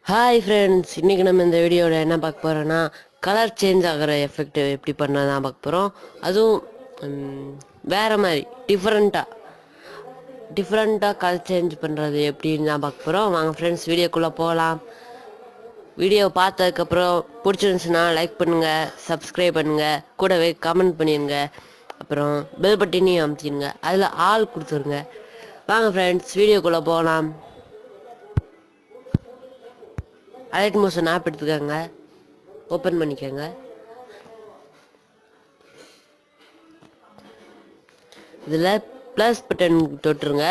Hi friends, இன்றைக்கி நம்ம இந்த வீடியோவில் என்ன பார்க்க போகிறோன்னா கலர் சேஞ்ச் ஆகிற எஃபெக்ட் எப்படி பண்ண தான் பார்க்க போகிறோம். அதுவும் வேறு மாதிரி டிஃப்ரெண்ட்டாக கலர் சேஞ்ச் பண்ணுறது எப்படின்னு தான் பார்க்க போகிறோம். வாங்க ஃப்ரெண்ட்ஸ், வீடியோக்குள்ளே போகலாம். வீடியோ பார்த்ததுக்கப்புறம் பிடிச்சிருந்துச்சுன்னா லைக் பண்ணுங்கள், சப்ஸ்கிரைப் பண்ணுங்கள், கூடவே கமெண்ட் பண்ணிடுங்க. அப்புறம் பெல் பட்டனையும் அமுத்திடுங்க, அதில் ஆல் கொடுத்துருங்க. வாங்க ஃப்ரெண்ட்ஸ், வீடியோக்குள்ளே போகலாம். அலைட் மோஷன் ஆப் எடுத்துக்கோங்க, ஓப்பன் பண்ணிக்கோங்க. இதில் ப்ளஸ் பட்டன் தொட்டுருங்க.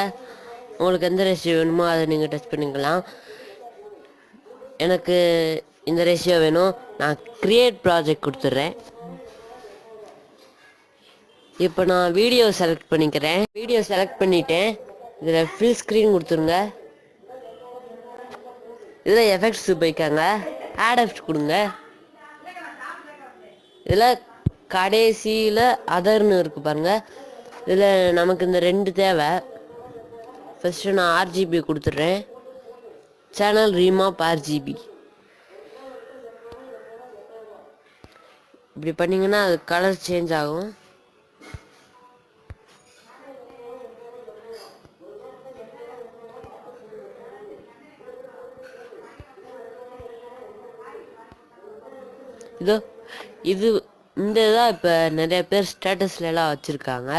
உங்களுக்கு எந்த ரேஷியோ வேணுமோ அதை நீங்கள் டச் பண்ணிக்கலாம். எனக்கு இந்த ரேஷியோ வேணும், நான் க்ரியேட் ப்ராஜெக்ட் கொடுத்துட்றேன். இப்போ நான் வீடியோ செலக்ட் பண்ணிக்கிறேன். வீடியோ செலக்ட் பண்ணிட்டேன். இதில் ஃபில் ஸ்க்ரீன் கொடுத்துருங்க. இதில் எஃபெக்ட்ஸ் போய்க்காங்க, ஆட் எஃபெக்ட் கொடுங்க. இதில் கடைசியில் அதர்னு இருக்குது பாருங்கள். இதில் நமக்கு இந்த ரெண்டு தேவை. ஃபஸ்ட்டு நான் ஆர்ஜிபி கொடுத்துட்றேன், சேனல் ரீமாப் ஆர்ஜிபி. இப்படி பண்ணிங்கன்னா அது கலர் சேஞ்ச் ஆகும். இது இந்த இதான் இப்போ நிறைய பேர் ஸ்டேட்டஸ்லாம் வச்சுருக்காங்க.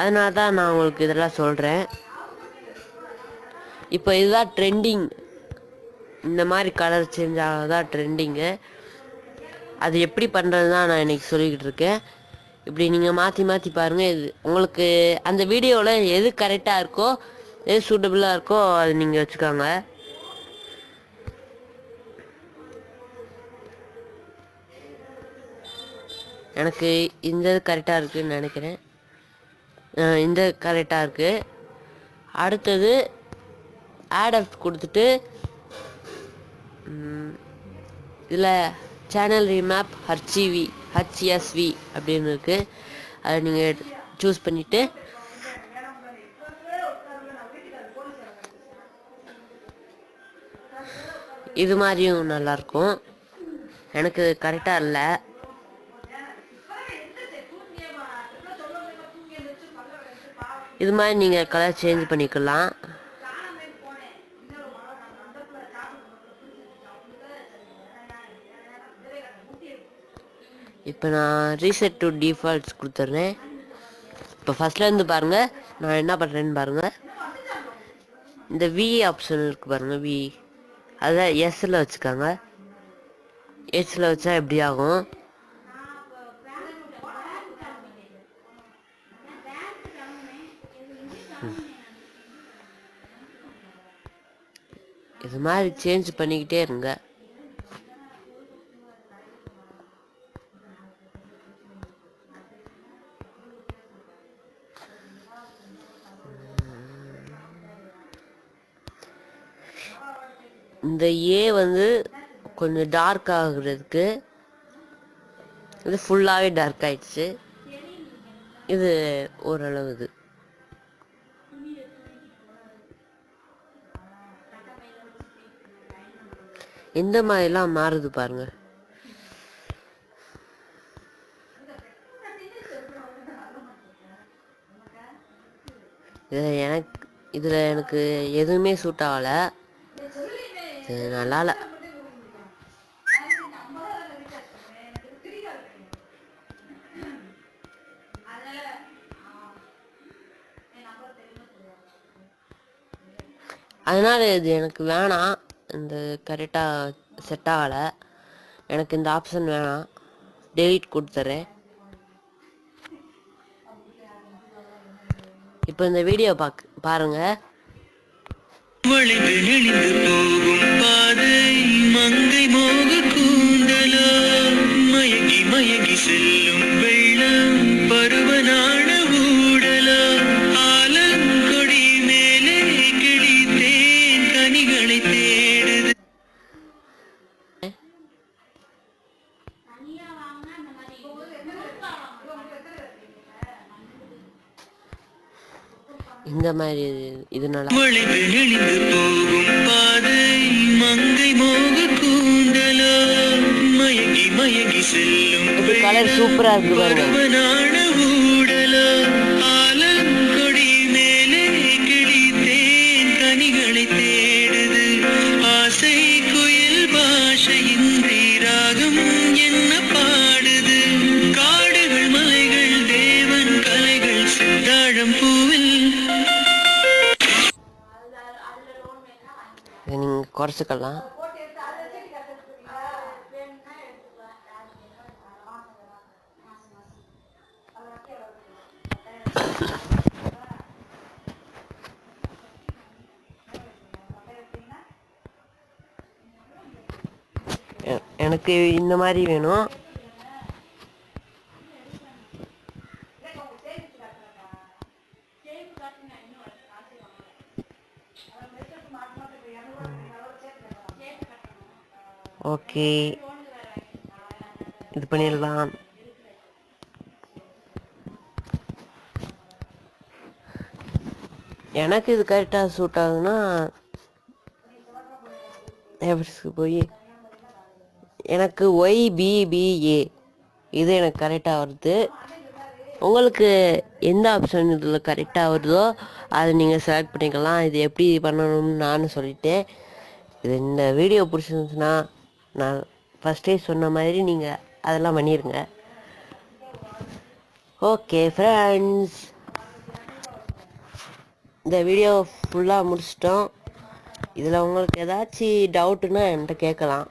அதனால தான் நான் உங்களுக்கு இதெல்லாம் சொல்கிறேன். இப்போ இதுதான் ட்ரெண்டிங். இந்த மாதிரி கலர் சேஞ்ச் ஆகதான் ட்ரெண்டிங்கு. அது எப்படி பண்ணுறது தான் நான் இன்றைக்கி சொல்லிக்கிட்டு இருக்கேன். இப்படி நீங்கள் மாற்றி மாற்றி பாருங்கள். இது உங்களுக்கு அந்த வீடியோவில் எது கரெக்டாக இருக்கோ, எது சூட்டபுளாக இருக்கோ அது நீங்கள் வச்சுக்கோங்க. எனக்கு இந்த கரெக்டாக இருக்குதுன்னு நினைக்கிறேன். இந்த கரெக்டாக இருக்குது. அடுத்தது ஆட் எஃபெக்ட் கொடுத்துட்டு இதில் சேனல் ரீமேப் ஹச்எஸ்வி அப்படின்னு இருக்குது. அதை நீங்கள் சூஸ் பண்ணிவிட்டு இது மாதிரியும் நல்லாயிருக்கும். எனக்கு கரெக்டாக இல்லை. இது மாதிரி நீங்கள் கலர் சேஞ்ச் பண்ணிக்கலாம். இப்போ நான் ரீசெட் டு டிஃபால்ட்ஸ் கொடுத்துட்றேன். இப்போ ஃபஸ்ட்லேருந்து பாருங்கள் நான் என்ன பண்ணுறேன்னு பாருங்கள். இந்த வி ஆப்ஷன் இருக்குது பாருங்கள், வி அதை எஸ்ஸில் வச்சுக்காங்க. எஸ்ஸில் வச்சா எப்படி ஆகும்? இது மாதிரி சேஞ்ச் பண்ணிக்கிட்டே இருங்க. இந்த ஏ வந்து கொஞ்சம் டார்க் ஆகுறதுக்கு, இது ஃபுல்லாகவே டார்க் ஆயிடுச்சு. இது ஓரளவு இது இந்த மாதிரிலாம் மாறுது பாருங்க. இதில் எனக்கு எதுவுமே சூட் ஆகலை. இது நல்லா இல்லை. அதனால் இது எனக்கு வேணாம். இந்த கரெக்டாக செட் ஆகலை. எனக்கு இந்த ஆப்ஷன் வேணாம், டெலீட் கொடுத்துறேன். இப்போ இந்த வீடியோ பாருங்க. மங்கை மோக கூந்தலோ மயங்கி மயங்கி செல்லும் வெள்ளம் பருவனான ஊடலோ ஆலங்கொடி மேலே கிழித்தேன் கனிகளை தேடுது. இந்த மாதிரி இதனால போகும் பாதை கலர் சூப்பராக இருக்கு பாருங்க. இதை நீங்கள் குறைச்சிக்கலாம். எனக்கு இந்த மாதிரி வேணும். ஓகே, இது பண்ணிடலாம். எனக்கு இது கரெக்டாக சூட் ஆகுதுன்னா எவர்ஸ்க்கு போய் எனக்கு ஒய்பிபிஏ இது எனக்கு கரெக்டாக வருது. உங்களுக்கு எந்த ஆப்ஷன் இதில் கரெக்டாக வருதோ அதை நீங்கள் செலக்ட் பண்ணிக்கலாம். இது எப்படி பண்ணணும்னு நானும் சொல்லிட்டேன். இது இந்த வீடியோ பிடிச்சிருந்துச்சுன்னா நான் ஃபஸ்ட்டே சொன்ன மாதிரி நீங்கள் அதெல்லாம் பண்ணிடுங்க. ஓகே ஃப்ரெண்ட்ஸ், இந்த வீடியோ ஃபுல்லாக முடிச்சிட்டோம். இதில் உங்களுக்கு ஏதாச்சும் டவுட்டுன்னா என்கிட்ட கேட்கலாம்.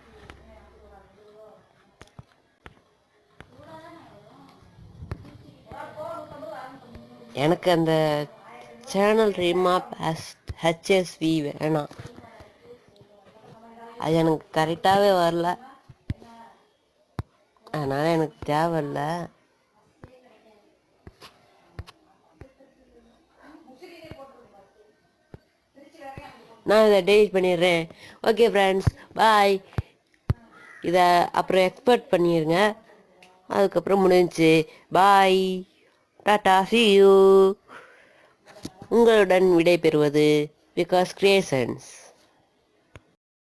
எனக்கு அந்த சேனல் ரீமாப் ஹெச்எஸ்வி வேணாம். அது எனக்கு கரெக்டாகவே வரல, அதனால் எனக்கு தேவையில்லை. நான் இதை டெலிட் பண்ணிடுறேன். ஓகே ஃப்ரெண்ட்ஸ், பாய். இதை அப்புறம் எக்ஸ்போர்ட் பண்ணிடுங்க. அதுக்கப்புறம் முடிஞ்சிச்சு. பாய், டாடா, see you. உங்களுடன் விடை பெறுவது பிகாஸ் கிரியேஷன்ஸ்.